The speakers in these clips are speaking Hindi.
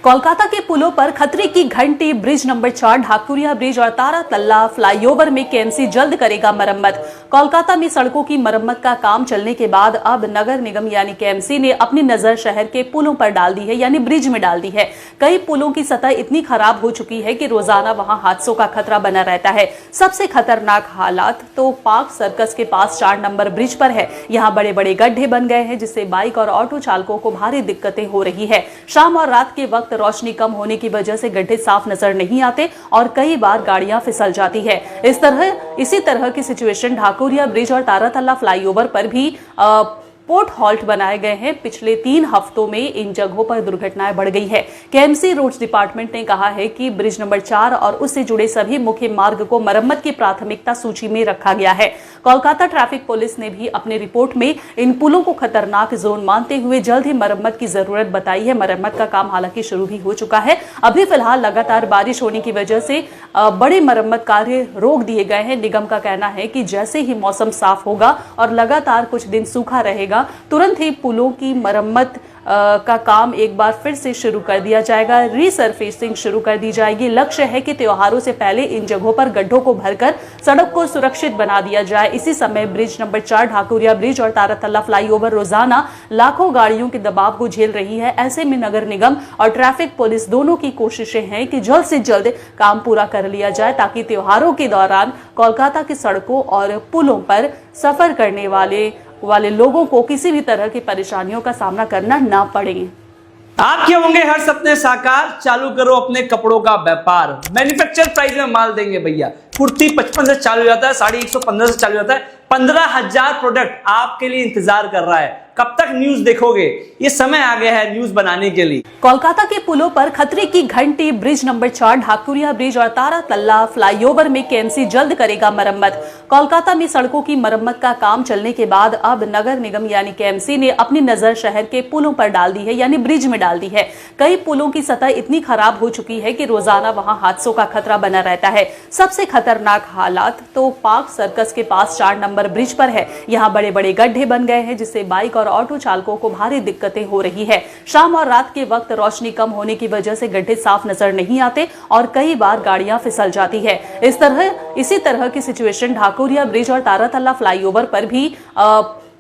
कोलकाता के पुलों पर खतरे की घंटी। ब्रिज नंबर 4, ढाकुरिया ब्रिज और तारातल्ला फ्लाईओवर में केएमसी जल्द करेगा मरम्मत। कोलकाता में सड़कों की मरम्मत का काम चलने के बाद अब नगर निगम यानी केएमसी ने अपनी नजर शहर के पुलों पर डाल दी है, यानी ब्रिज में डाल दी है। कई पुलों की सतह इतनी खराब हो चुकी है कि रोजाना वहां हादसों का खतरा बना रहता है। सबसे खतरनाक हालात तो पार्क सर्कस के पास 4 नंबर ब्रिज पर है। यहाँ बड़े बड़े गड्ढे बन गए हैं, जिससे बाइक और ऑटो चालकों को भारी दिक्कतें हो रही है। शाम और रात के वक्त रोशनी कम होने की वजह से गड्ढे साफ नजर नहीं आते और कई बार गाड़ियां फिसल जाती है। इसी तरह की सिचुएशन ढाकुरिया ब्रिज और तारातल्ला फ्लाईओवर पर भी पोर्ट हॉल्ट बनाए गए हैं। पिछले 3 हफ्तों में इन जगहों पर दुर्घटनाएं बढ़ गई है। केएमसी रोड्स डिपार्टमेंट ने कहा है कि ब्रिज नंबर 4 और उससे जुड़े सभी मुख्य मार्ग को मरम्मत की प्राथमिकता सूची में रखा गया है। कोलकाता ट्रैफिक पुलिस ने भी अपनी रिपोर्ट में इन पुलों को खतरनाक जोन मानते हुए जल्द ही मरम्मत की जरूरत बताई है। मरम्मत का काम हालांकि शुरू भी हो चुका है। अभी फिलहाल लगातार बारिश होने की वजह से बड़े मरम्मत कार्य रोक दिए गए हैं। निगम का कहना है कि जैसे ही मौसम साफ होगा और लगातार कुछ दिन सूखा रहेगा, तुरंत ही पुलों की मरम्मत का काम एक बार फिर से शुरू कर दिया जाएगा। रीसरफेसिंग शुरू कर दी जाएगी। लक्ष्य है कि त्योहारों से पहले इन जगहों पर गड्ढों को भरकर सड़क को सुरक्षित बना दिया जाए। इसी समय ब्रिज नंबर 4, ढाकुरिया ब्रिज और तारातल्ला फ्लाईओवर रोजाना लाखों गाड़ियों के दबाव को झेल रही है। ऐसे में नगर निगम और ट्रैफिक पुलिस दोनों की कोशिशें हैं कि जल्द से जल्द काम पूरा कर लिया जाए, ताकि त्योहारों के दौरान कोलकाता की सड़कों और पुलों पर सफर करने वाले लोगों को किसी भी तरह की परेशानियों का सामना करना ना पड़े। आपके होंगे हर सपने साकार, चालू करो अपने कपड़ों का व्यापार। मैन्युफैक्चर प्राइस में माल देंगे भैया। कुर्ती 55 से चालू हो जाता है, साड़ी 115 से चालू हो जाता है। 15,000 प्रोडक्ट आपके लिए इंतजार कर रहा है। कब तक न्यूज देखोगे? ये समय आ गया है न्यूज बनाने के लिए। कोलकाता के पुलों पर खतरे की घंटी। ब्रिज नंबर 4, ढाकुरिया ब्रिज और तारातल्ला फ्लाईओवर में केएमसी जल्द करेगा मरम्मत। कोलकाता में सड़कों की मरम्मत का काम चलने के बाद अब नगर निगम यानी केएमसी ने अपनी नजर शहर के पुलों पर डाल दी है, यानी ब्रिज में डाल दी है। कई पुलों की सतह इतनी खराब हो चुकी है कि रोजाना वहां हादसों का खतरा बना रहता है। सबसे खतरनाक हालात तो पार्क सर्कस के पास 4 नंबर ब्रिज पर है। यहाँ बड़े बड़े गड्ढे बन गए हैं, जिससे बाइक और ऑटो चालकों को भारी दिक्कतें हो रही है। शाम और रात के वक्त रोशनी कम होने की वजह से गड्ढे साफ नजर नहीं आते और कई बार गाड़ियां फिसल जाती है। इसी तरह की सिचुएशन ढाकुरिया ब्रिज और तारातल्ला फ्लाईओवर पर भी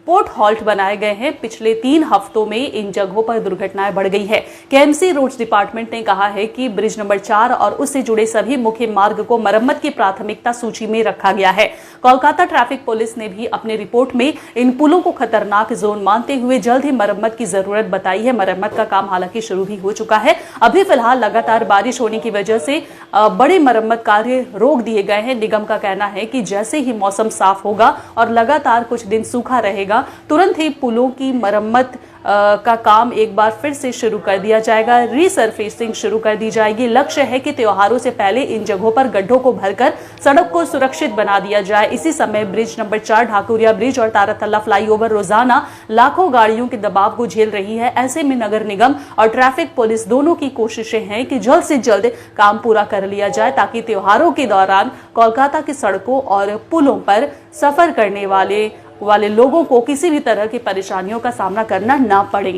पोर्ट हॉल्ट बनाए गए हैं। पिछले 3 हफ्तों में इन जगहों पर दुर्घटनाएं बढ़ गई है। केएमसी रोड्स डिपार्टमेंट ने कहा है कि ब्रिज नंबर 4 और उससे जुड़े सभी मुख्य मार्ग को मरम्मत की प्राथमिकता सूची में रखा गया है। कोलकाता ट्रैफिक पुलिस ने भी अपनी रिपोर्ट में इन पुलों को खतरनाक जोन मानते हुए जल्द ही मरम्मत की जरूरत बताई है। मरम्मत का काम हालांकि शुरू भी हो चुका है। अभी फिलहाल लगातार बारिश होने की वजह से बड़े मरम्मत कार्य रोक दिए गए हैं। निगम का कहना है कि जैसे ही मौसम साफ होगा और लगातार कुछ दिन सूखा रहेगा, तुरंत ही पुलों की मरम्मत का काम एक बार फिर से शुरू कर दिया जाएगा। रीसरफेसिंग शुरू कर दी जाएगी। लक्ष्य है कि त्योहारों से पहले इन जगहों पर गड्ढों को भरकर सड़क को सुरक्षित बना दिया जाए। इसी समय ब्रिज नंबर 4, ढाकुरिया ब्रिज और तारातल्ला फ्लाईओवर रोजाना लाखों गाड़ियों के दबाव को झेल रही है। ऐसे में नगर निगम और ट्रैफिक पुलिस दोनों की कोशिशें हैं कि जल्द से जल्द काम पूरा कर लिया जाए, ताकि त्योहारों के दौरान कोलकाता की सड़कों और पुलों पर सफर करने वाले लोगों को किसी भी तरह की परेशानियों का सामना करना ना पड़े।